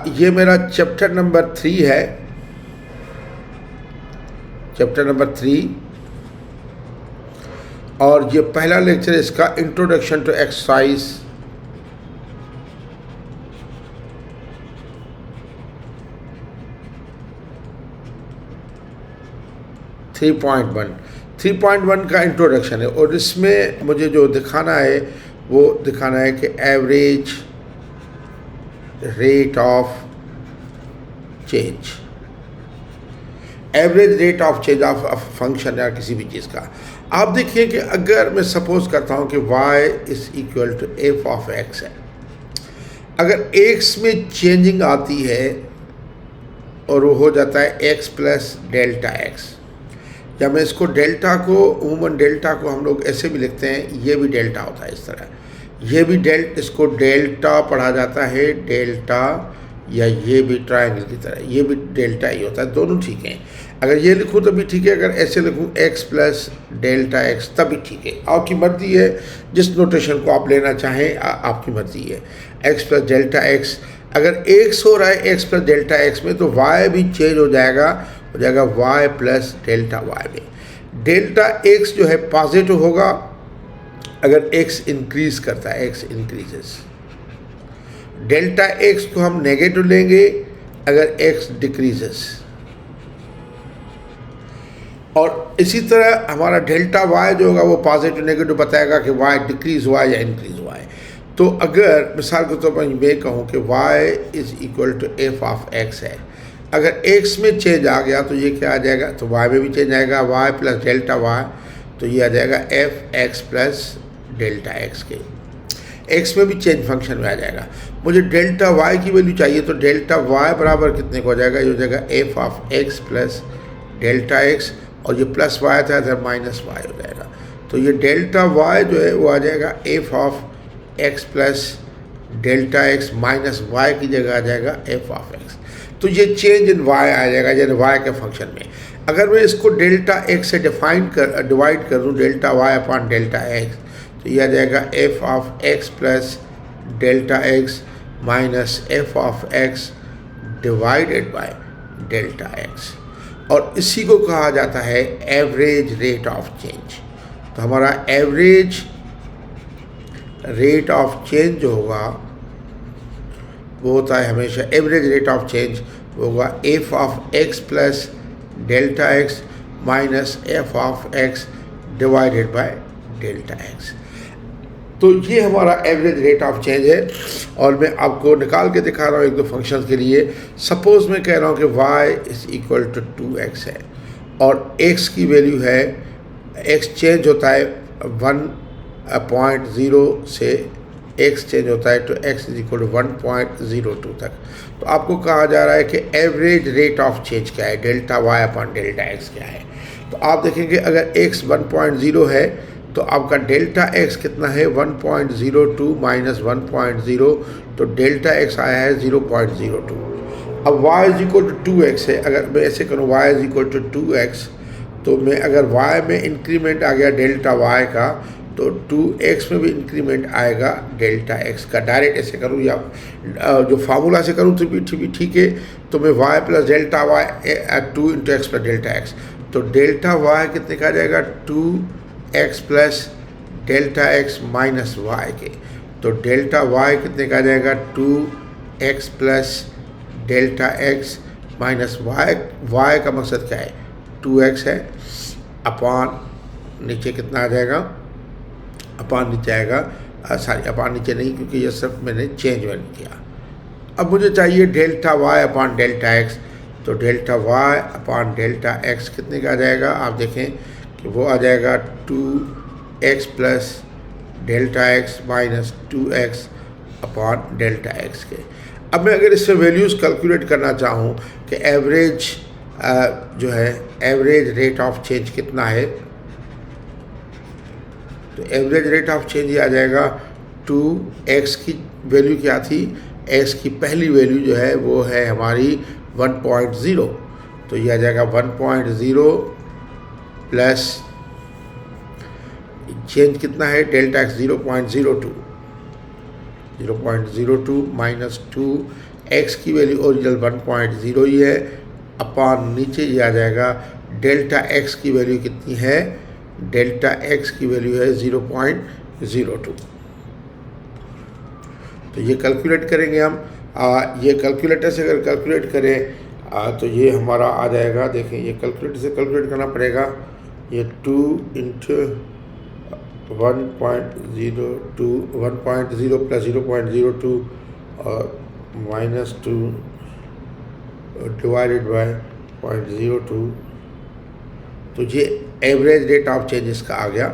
ये मेरा chapter number 3 है, चैप्टर नंबर 3, और ये पहला लेक्चर इसका इंट्रोडक्शन टू एक्सरसाइज 3.1 का इंट्रोडक्शन है। और इसमें मुझे जो दिखाना है वो दिखाना है कि average rate of change, average rate of change of function या किसी भी चीज़ का। आप देखिए कि अगर मैं सपोज करता हूँ कि y is equal to f of x है, अगर x में चेंजिंग आती है और वो हो जाता है x प्लस डेल्टा एक्स, या मैं इसको डेल्टा को, उमूमन डेल्टा को हम लोग ऐसे भी लिखते हैं, ये भी डेल्टा होता है इस तरह, ये भी इसको डेल्टा पढ़ा जाता है, डेल्टा, या ये भी ट्रायंगल की तरह, ये भी डेल्टा ही होता है, दोनों ठीक हैं। अगर ये लिखूँ तो भी ठीक है, अगर ऐसे लिखूँ x प्लस डेल्टा एक्स तब भी ठीक है। आपकी मर्जी है, जिस नोटेशन को आप लेना चाहें आपकी मर्जी है। x प्लस डेल्टा एक्स, अगर x हो रहा है x प्लस डेल्टा एक्स में, तो y भी चेंज हो जाएगा y प्लस डेल्टा y में। डेल्टा x जो है पॉजिटिव होगा अगर x इंक्रीज करता है, x इंक्रीजेस। डेल्टा x को हम नेगेटिव लेंगे अगर x डिक्रीजेस। और इसी तरह हमारा डेल्टा y जो होगा वो पॉजिटिव नेगेटिव बताएगा कि y डिक्रीज हुआ या इंक्रीज हुआ है। तो अगर मिसाल के तौर पर मैं कहूँ कि y is equal to f of x है, अगर x में चेंज आ गया तो ये क्या आ जाएगा, तो y में भी चेंज आएगा, y प्लस डेल्टा y, तो ये आ जाएगा F x plus delta x के। x में भी चेंज फंक्शन में आ जाएगा। मुझे डेल्टा y की वैल्यू चाहिए, तो डेल्टा y बराबर कितने को हो जाएगा, ये हो जाएगा F of x plus delta x, और ये प्लस y था इधर माइनस y हो जाएगा। तो ये डेल्टा y जो है वो आ जाएगा F of x plus delta x minus y की जगह आ जाएगा एफ ऑफ x। तो ये चेंज इन y आ जाएगा, यानी y के फंक्शन में। अगर मैं इसको डेल्टा x से डिवाइड कर दूँ, delta y upon delta x, तो ये आ जाएगा F of x plus delta x minus F of x divided by delta x, और इसी को कहा जाता है एवरेज रेट ऑफ चेंज। तो हमारा एवरेज रेट ऑफ चेंज जो होगा वो होता है हमेशा, एवरेज रेट ऑफ चेंज होगा F of x plus delta x minus F of x divided by delta x। तो ये हमारा एवरेज रेट ऑफ चेंज है, और मैं आपको निकाल के दिखा रहा हूँ एक दो फंक्शन के लिए। सपोज मैं कह रहा हूँ कि y is equal to 2x है, और x की वैल्यू है, x चेंज होता है 1.0 से x चेंज होता है तो x इज इक्वल टू 1.02 तक। तो आपको कहा जा रहा है कि एवरेज रेट ऑफ चेंज क्या है, delta y upon delta x क्या है। तो आप देखेंगे अगर x 1.0 है तो आपका डेल्टा x कितना है, 1.02 माइनस 1.0, तो डेल्टा x आया है 0.02। अब y is equal to 2x है, अगर मैं ऐसे करूँ y is equal to 2x, तो मैं अगर y में इंक्रीमेंट आ गया डेल्टा y का, तो 2x में भी इंक्रीमेंट आएगा डेल्टा x का। डायरेक्ट ऐसे करूँ या जो फार्मूला से करूँ तो भी ठीक है। तो मैं y plus delta y 2 into x plus delta x, तो डेल्टा y कितने का आ जाएगा, 2x plus delta x minus y के। तो डेल्टा y कितने का आ जाएगा, 2x plus delta x minus y का मकसद क्या है, 2x है, अपॉन नीचे कितना आ जाएगा, अपॉन नीचे आएगा, सॉरी अपॉन नीचे नहीं, क्योंकि ये सब मैंने चेंज में किया। अब मुझे चाहिए delta y upon delta x, तो delta y upon delta x कितने का आ जाएगा, आप देखें कि वो आ जाएगा 2x plus delta x minus 2x upon delta x के। अब मैं अगर इससे वैल्यूज़ कैलकुलेट करना चाहूँ कि एवरेज जो है एवरेज रेट ऑफ चेंज कितना है, तो एवरेज रेट ऑफ चेंज ये आ जाएगा 2x की वैल्यू क्या थी, x की पहली वैल्यू जो है वो है हमारी 1.0, तो ये आ जाएगा 1.0 प्लस चेंज कितना है डेल्टा x 0.02 माइनस 2 एक्स की वैल्यू ओरिजिनल 1.0 ही है, अपान नीचे ये आ जाएगा डेल्टा एक्स की वैल्यू कितनी है, डेल्टा एक्स की वैल्यू है 0.02। तो ये कैलकुलेट करेंगे हम, ये कैलकुलेटर से अगर कैलकुलेट करें तो ये हमारा आ जाएगा, देखें ये कैलकुलेटर से कैलकुलेट करना पड़ेगा, ये 2 इंटू 1.02 1.0 प्लस 0.02 और -2 डिवाइडेड बाय 0.02, तो ये एवरेज रेट ऑफ चेंज इसका आ गया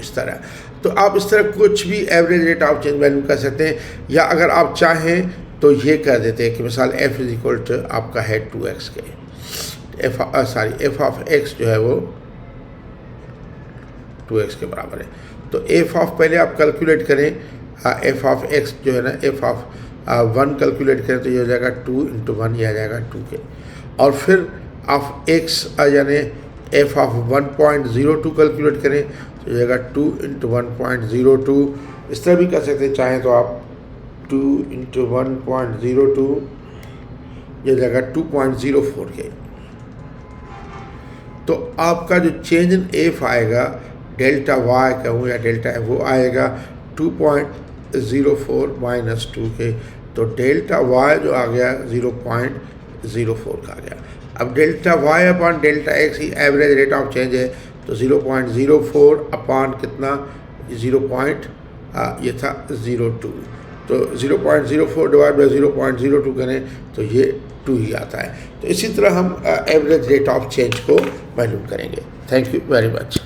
इस तरह। तो आप इस तरह कुछ भी average rate of change value कर सकते हैं, या अगर आप चाहें तो ये कर देते हैं कि मिसाल f इज इक्वल टू आपका है 2x के, एफ ऑफ x जो है वो 2x के बराबर है। तो एफ ऑफ पहले आप कैलकुलेट करें, एफ ऑफ x जो है ना, एफ ऑफ 1 कैलकुलेट करें तो ये हो जाएगा 2 इंटू 1, ये आ जाएगा 2 के, और फिर ऑफ x यानी एफ ऑफ 1.02 कैलकुलेट करें तो ये जाएगा 2 इंटू 1.02। इस तरह भी कर सकते हैं, चाहें तो आप 2 इंटू 1.02 ये जाएगा 2.04 के। तो आपका जो चेंज इन एफ आएगा, डेल्टा वाई कहूँ या डेल्टा एफ, वो आएगा 2.04 माइनस 2 के। तो डेल्टा वाई जो आ गया 0.04 का आ गया। अब delta y upon delta x ही एवरेज रेट ऑफ चेंज है, तो 0.04 अपान कितना, ये था 0.2, तो 0.04 डिवाइड बाई 0.02 करें तो ये 2 ही आता है। तो इसी तरह हम एवरेज रेट ऑफ चेंज को मालूम करेंगे। Thank you very much.